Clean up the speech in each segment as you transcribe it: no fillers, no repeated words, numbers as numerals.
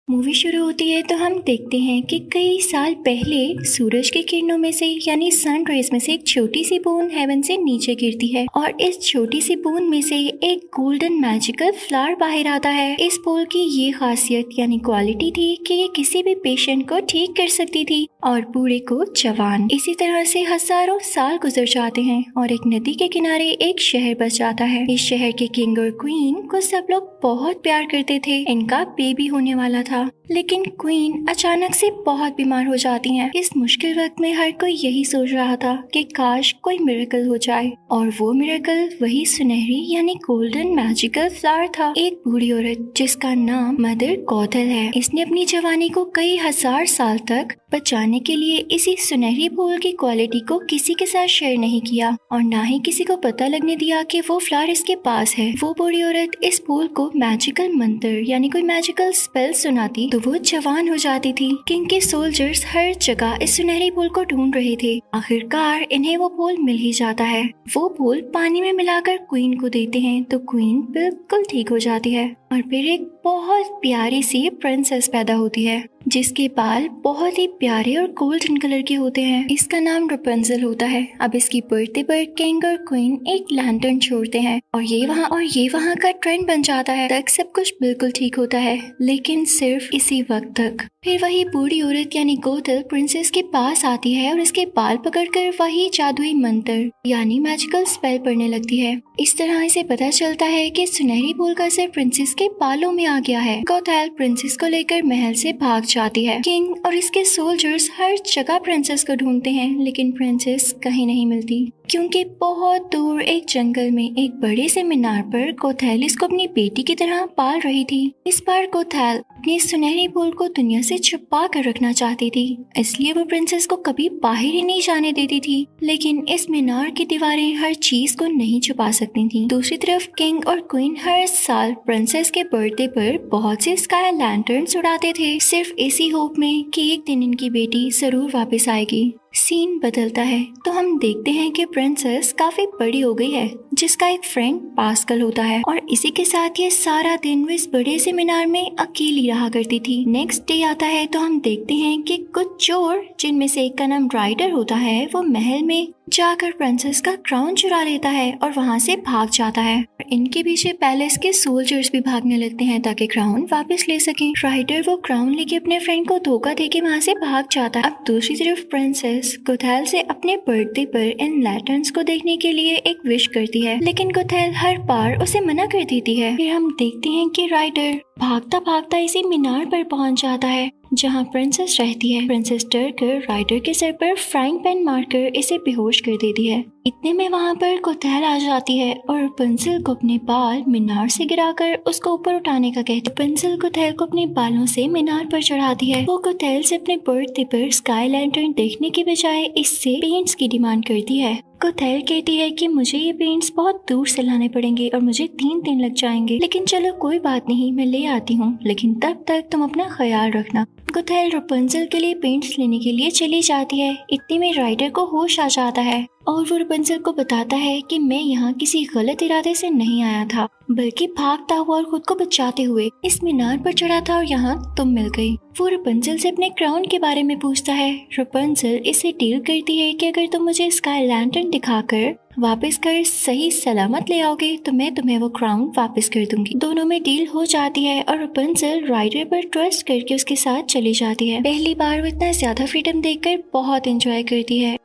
Movie शुरू होती है तो हम देखते हैं कि कई साल पहले सूरज की किरणों में से यानी सन रेज में से एक छोटी सी बूंद हेवन से नीचे गिरती है और इस छोटी सी बूंद में से एक गोल्डन मैजिकल फ्लावर बाहर आता है। इस फूल की ये खासियत यानी क्वालिटी थी कि ये किसी भी पेशेंट को ठीक कर सकती थी और बूढ़े को जवान। इसी तरह से हजारों साल गुजर जाते हैं और एक नदी के किनारे एक शहर बच जाता है। इस शहर के किंग और क्वीन को सब लोग बहुत प्यार करते थे। इनका बेबी होने वाला था, लेकिन क्वीन अचानक से बहुत बीमार हो जाती हैं। इस मुश्किल वक्त में हर कोई यही सोच रहा था कि काश कोई मिरेकल हो जाए, और वो मिरेकल वही सुनहरी यानी गोल्डन मैजिकल फ्लावर था। एक बूढ़ी औरत जिसका नाम मदर गौथल है, इसने अपनी जवानी को कई हजार साल तक बचाने के लिए इसी सुनहरी फूल की क्वालिटी को किसी के साथ शेयर नहीं किया और ना ही किसी को पता लगने दिया कि वो फ्लावर इसके पास है। वो बूढ़ी औरत इस फूल को मैजिकल मंत्र यानी कोई मैजिकल स्पेल सुनाती तो वो जवान हो जाती थी। किंग के सोल्जर्स हर जगह इस सुनहरी फूल को ढूंढ रहे थे। आखिरकार इन्हें वो फूल मिल ही जाता है। वो फूल पानी में मिलाकर क्वीन को देते हैं तो क्वीन बिल्कुल ठीक हो जाती है और फिर एक बहुत प्यारी सी प्रिंसेस पैदा होती है जिसके बाल बहुत ही प्यारे और गोल्डन कलर के होते हैं। इसका नाम रपुंज़ल होता है। अब इसकी बर्थडे पर किंग और क्वीन एक लैंटर्न छोड़ते हैं और ये वहाँ का ट्रेंड बन जाता है। तक सब कुछ बिल्कुल ठीक होता है, लेकिन सिर्फ इसी वक्त तक। फिर वही बूढ़ी औरत यानी गोथल प्रिंसेस के पास आती है और इसके बाल पकड़कर वही जादुई मंत्र यानी मैजिकल स्पेल पढ़ने लगती है। इस तरह इसे पता चलता है कि सुनहरी फूल का असर प्रिंसेस के बालों में आ गया है। गोथल प्रिंसेस को लेकर महल से भाग जाती है। किंग और इसके सोल्जर्स हर जगह प्रिंसेस को ढूंढते हैं, लेकिन प्रिंसेस कहीं नहीं मिलती, क्योंकि बहुत दूर एक जंगल में एक बड़े से मीनार पर गोथल इसको अपनी बेटी की तरह पाल रही थी। इस बार गोथल अपनी सुनहरी फूल को दुनिया से छुपा कर रखना चाहती थी, इसलिए वो प्रिंसेस को कभी बाहर ही नहीं जाने देती थी। लेकिन इस मीनार की दीवारें हर चीज को नहीं छुपा सकती थी। दूसरी तरफ किंग और क्वीन हर साल प्रिंसेस के बर्थडे पर बहुत से स्काई लैंटर्न्स उड़ाते थे, सिर्फ इसी होप में कि एक दिन इनकी बेटी जरूर वापस आएगी। सीन बदलता है तो हम देखते हैं कि प्रिंसेस काफी बड़ी हो गई है, जिसका एक फ्रेंड पास्कल होता है, और इसी के साथ ये सारा दिन वो इस बड़े से मीनार में अकेली रहा करती थी। नेक्स्ट डे आता है तो हम देखते हैं कि कुछ चोर, जिनमें से एक का नाम राइडर होता है, वो महल में जाकर प्रिंसेस का क्राउन चुरा लेता है और वहाँ से भाग जाता है। इनके पीछे पैलेस के सोल्जर्स भी भागने लगते हैं ताकि क्राउन वापस ले सकें। राइडर वो क्राउन लेके अपने फ्रेंड को धोखा देके वहाँ से भाग जाता है। अब दूसरी तरफ प्रिंसेस गोथल से अपने बर्थडे पर इन लैंटर्न्स को देखने के लिए एक विश करती है, लेकिन गोथल हर बार उसे मना कर देती है। फिर हम देखते हैं कि राइडर भागता भागता इसी मीनार पर पहुंच जाता है जहां प्रिंसेस रहती है। प्रिंसेस डर कर राइडर के सर पर फ्राइंग पैन मारकर इसे बेहोश कर देती है। इतने में वहां पर गोथल आ जाती है और रपुंज़ल को अपने बाल मीनार से गिराकर उसको ऊपर उठाने का कहती है। रपुंज़ल गोथल को अपने बालों से मीनार पर चढ़ाती है। वो गोथल से अपने बर्थडे पर स्काई लैंटर्न देखने की बजाय इससे पेंट्स की डिमांड करती है। गोथल कहती है कि मुझे ये पेंट्स बहुत दूर से लाने पड़ेंगे और मुझे 3 दिन लग जाएंगे, लेकिन चलो कोई बात नहीं, मैं ले आती हूँ, लेकिन तब तक तुम अपना ख्याल रखना। गोथल रपुंज़ल के लिए पेंट्स लेने के लिए चली जाती है। इतने में राइडर को होश आ जाता है और वो रपुंज़ल को बताता है कि मैं यहाँ किसी गलत इरादे से नहीं आया था, बल्कि भागता हुआ और खुद को बचाते हुए इस मीनार पर चढ़ा था और यहाँ तुम मिल गई। वो रपुंज़ल से अपने क्राउन के बारे में पूछता है। रपुंज़ल इसे डील करती है कि अगर तुम मुझे स्काई लैंटर्न दिखाकर वापस घर सही सलामत ले आओगे तो मैं तुम्हें वो क्राउन वापस कर दूंगी। दोनों में डील हो जाती है और रपुंज़ल राइडर पर ट्रस्ट करके उसके साथ चली जाती है। पहली बार वो इतना ज्यादा फ्रीडम देखकर बहुत एंजॉय करती है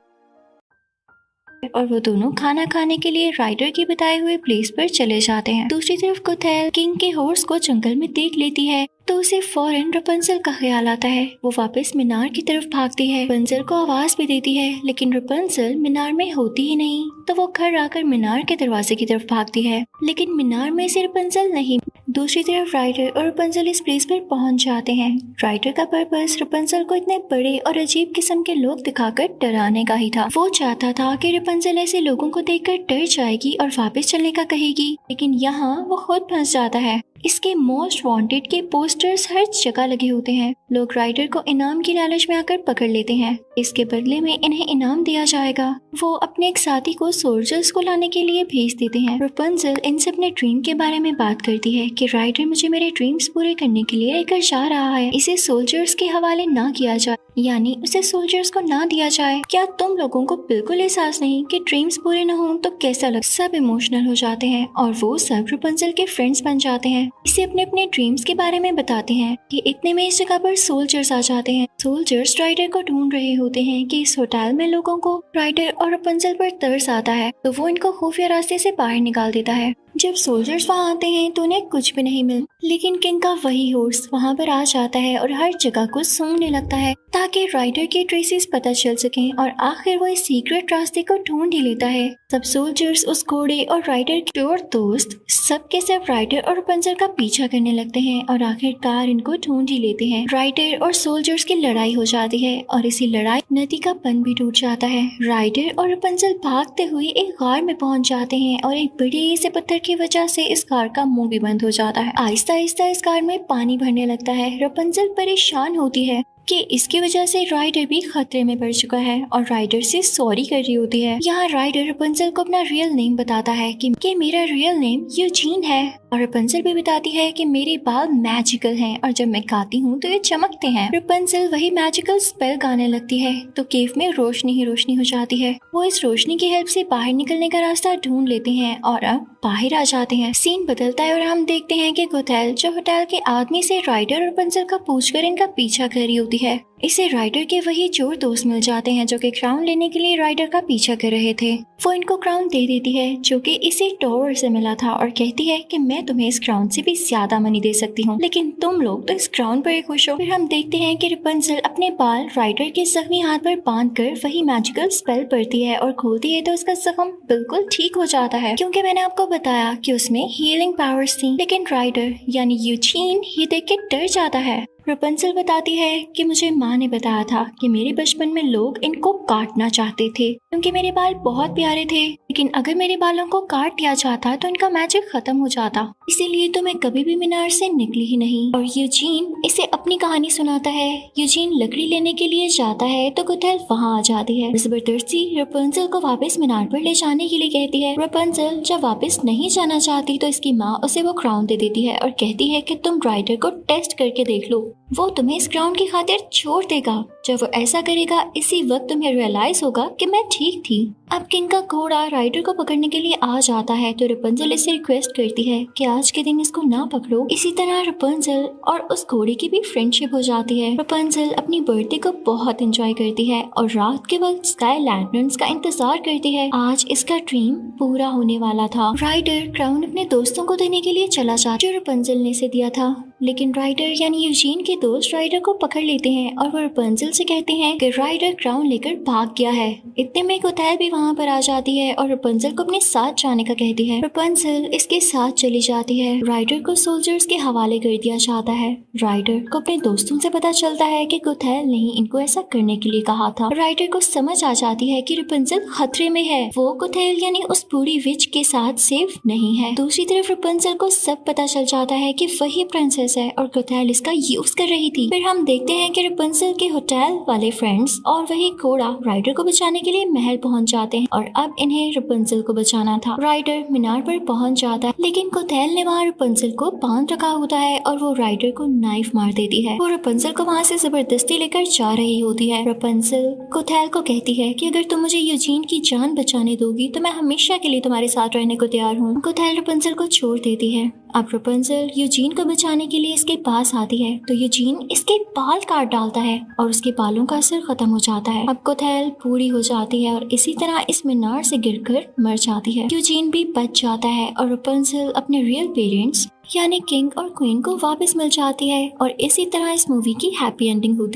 और वो दोनों खाना खाने के लिए राइडर के बताए हुए प्लेस पर चले जाते हैं। दूसरी तरफ गोथल किंग के हॉर्स को जंगल में देख लेती है तो उसे फौरन रपुंज़ल का ख्याल आता है। वो वापस मीनार की तरफ भागती है, रपुंज़ल को आवाज भी देती है, लेकिन रपुंज़ल मीनार में होती ही नहीं। तो वो घर आकर मीनार के दरवाजे की तरफ भागती है, लेकिन मीनार में से रपुंज़ल नहीं। दूसरी तरफ राइडर और रपुंज़ल इस प्लेस पर पहुंच जाते हैं। राइडर का पर्पस रपुंज़ल को इतने बड़े और अजीब किस्म के लोग दिखाकर डराने का ही था। वो चाहता था कि रपुंज़ल ऐसे लोगों को देखकर डर जाएगी और वापस चलने का कहेगी, लेकिन यहाँ वो खुद फंस जाता है। इसके मोस्ट वांटेड के पोस्टर्स हर जगह लगे होते हैं। लोग राइडर को इनाम की लालच में आकर पकड़ लेते हैं। इसके बदले में इन्हें इनाम दिया जाएगा। वो अपने एक साथी को सोल्जर्स को लाने के लिए भेज देते हैं। रपुंज़ल इनसे अपने ड्रीम के बारे में बात करती है कि राइडर मुझे मेरे ड्रीम्स पूरे करने के लिए लेकर जा रहा है। इसे सोल्जर्स के हवाले ना किया जाए, यानी उसे सोल्जर्स को ना दिया जाए। क्या तुम लोगों को बिल्कुल एहसास नहीं कि ड्रीम्स पूरे न हो तो कैसा लग? सब इमोशनल हो जाते हैं और वो सब रपुंज़ल के फ्रेंड्स बन जाते हैं। इसे अपने अपने ड्रीम्स के बारे में बताते हैं कि इतने में इस जगह पर सोल्जर्स आ जाते हैं। सोल्जर्स राइडर को ढूंढ रहे होते हैं कि इस होटल में लोगों को राइडर और रपुंज़ल पर तरस आता है, तो वो इनको खुफिया रास्ते से बाहर निकाल देता है। जब सोल्जर्स वहाँ आते हैं तो उन्हें कुछ भी नहीं मिलता, लेकिन किंग का वही हॉर्स वहाँ पर आ जाता है और हर जगह को सूंघने लगता है ताकि राइडर के ट्रेसेस पता चल सकें और आखिर वो इस सीक्रेट रास्ते को ढूंढ ही लेता है। सब सोल्जर्स उस घोड़े और राइडर के और दोस्त सबके सब राइडर और रपुंज़ल का पीछा करने लगते हैं और आखिरकार इनको ढूंढ ही लेते हैं। राइडर और सोल्जर्स की लड़ाई हो जाती है और इसी लड़ाई नदी का बंध भी टूट जाता है। राइडर और रपुंज़ल भागते हुए एक गार में पहुंच जाते हैं और एक बड़े से पत्थर की वजह से इस गार का मुंह भी बंद हो जाता है। आहिस्ता आहिस्ता इस गार में पानी भरने लगता है। रपुंज़ल परेशान होती है कि इसकी वजह से राइडर भी खतरे में पड़ चुका है और राइडर से सॉरी कर रही होती है। यहाँ राइडर रपुंज़ल को अपना रियल नेम बताता है कि मेरा रियल नेम यूजीन है और रपुंज़ल भी बताती है कि मेरे बाल मैजिकल हैं और जब मैं गाती हूँ तो ये चमकते हैं। रपुंज़ल वही मैजिकल स्पेल गाने लगती है तो केव में रोशनी ही रोशनी हो जाती है। वो इस रोशनी की हेल्प से बाहर निकलने का रास्ता ढूंढ लेते हैं और अब बाहर आ जाते हैं। सीन बदलता है और हम देखते हैं कि गोथेल जो होटल के आदमी से राइडर और रपुंज़ल का पूछकर इनका पीछा कर रही होती है। इसे राइडर के वही चोर दोस्त मिल जाते हैं जो कि क्राउन लेने के लिए राइडर का पीछा कर रहे थे। वो इनको क्राउन दे देती है जो कि इसी टॉवर से मिला था और कहती है कि मैं तुम्हें इस क्राउन से भी ज्यादा मनी दे सकती हूँ, लेकिन तुम लोग तो इस क्राउन पर ही खुश हो। फिर हम देखते हैं कि रपुंज़ल अपने बाल राइडर के जख्मी हाथ पर बांधकर वही मैजिकल स्पेल पढ़ती है और खोलती है तो उसका जख्म बिल्कुल ठीक हो जाता है, क्योंकि मैंने आपको बताया कि उसमें हीलिंग पावर्स थी। लेकिन राइडर यानी यूजीन ये देख के डर जाता है। रपुंज़ल बताती है कि मुझे माँ ने बताया था कि मेरे बचपन में लोग इनको काटना चाहते थे क्योंकि मेरे बाल बहुत प्यारे थे, लेकिन अगर मेरे बालों को काट दिया जाता तो इनका मैजिक खत्म हो जाता, इसीलिए तो मैं कभी भी मीनार से निकली ही नहीं। और यूजीन इसे अपनी कहानी सुनाता है। यूजीन लकड़ी लेने के लिए जाता है तो गोथेल वहाँ आ जाती है। जबरदस्ती रपुंज़ल को वापस मीनार पर ले जाने के लिए कहती है। रपुंज़ल जब वापस नहीं जाना चाहती तो इसकी माँ उसे वो क्राउन दे देती है और कहती है कि तुम राइडर को टेस्ट करके देख लो, वो तुम्हें इस क्राउन की खातिर छोड़ देगा। जब वो ऐसा करेगा इसी वक्त तुम्हें रियलाइज होगा कि मैं ठीक थी। अब किंग का घोड़ा राइडर को पकड़ने के लिए आ जाता है तो रपुंज़ल इससे रिक्वेस्ट करती है कि आज के दिन इसको ना पकड़ो। इसी तरह रपुंज़ल और उस घोड़े की भी फ्रेंडशिप हो जाती है। रपुंज़ल अपनी बर्थडे को बहुत एंजॉय करती है और रात के वक्त स्काई लैंटर्न्स का इंतजार करती है। आज इसका ड्रीम पूरा होने वाला था। राइडर क्राउन अपने दोस्तों को देने के लिए चला जाता जो रपुंज़ल ने इसे दिया था, लेकिन राइडर यानी यूजीन के दोस्त राइडर को पकड़ लेते हैं और वो रपुंज़ल से कहते हैं कि राइडर क्राउन लेकर भाग गया है। इतने में गोथेल भी वहाँ पर आ जाती है और रपुंज़ल को अपने साथ जाने का कहती है। रपुंज़ल इसके साथ चली जाती है। राइडर को सोल्जर्स के हवाले कर दिया जाता है। राइडर को अपने दोस्तों से पता चलता है कि गोथेल ने इनको ऐसा करने के लिए कहा था। राइडर को समझ आ जाती है कि रपुंज़ल खतरे में है, वो गोथेल यानी उस बूढ़ी विच के साथ सेफ नहीं है। दूसरी तरफ रपुंज़ल को सब पता चल जाता है कि वही प्रिंसेस है और गोथेल इसका यूज कर रही थी। फिर हम देखते हैं कि रपुंज़ल के होटल वाले फ्रेंड्स और वही घोड़ा राइडर को बचाने के लिए महल पहुंच जाते हैं और अब इन्हें रपुंज़ल को बचाना था। राइडर मीनार पर पहुंच जाता है, लेकिन गोथेल ने वहाँ रपुंज़ल को बांध रखा होता है और वो राइडर को नाइफ मार देती है। वो रपुंज़ल को वहाँ से जबरदस्ती लेकर जा रही होती है। रपुंज़ल गोथेल को कहती है कि अगर तुम मुझे यूजीन की जान बचाने दोगी तो मैं हमेशा के लिए तुम्हारे साथ रहने को तैयार हूँ। गोथेल रपुंज़ल को छोड़ देती है। अब रपुंज़ल यूजीन को बचाने के लिए इसके पास आती है तो यूजीन इसके बाल काट डालता है और उसके बालों का असर खत्म हो जाता है। अब गोथेल पूरी हो जाती है और इसी तरह इस मीनार से गिरकर मर जाती है। यूजीन भी बच जाता है और रपुंज़ल अपने रियल पेरेंट्स यानी किंग और क्वीन को वापस मिल जाती है और इसी तरह इस मूवी की हैप्पी एंडिंग होती है।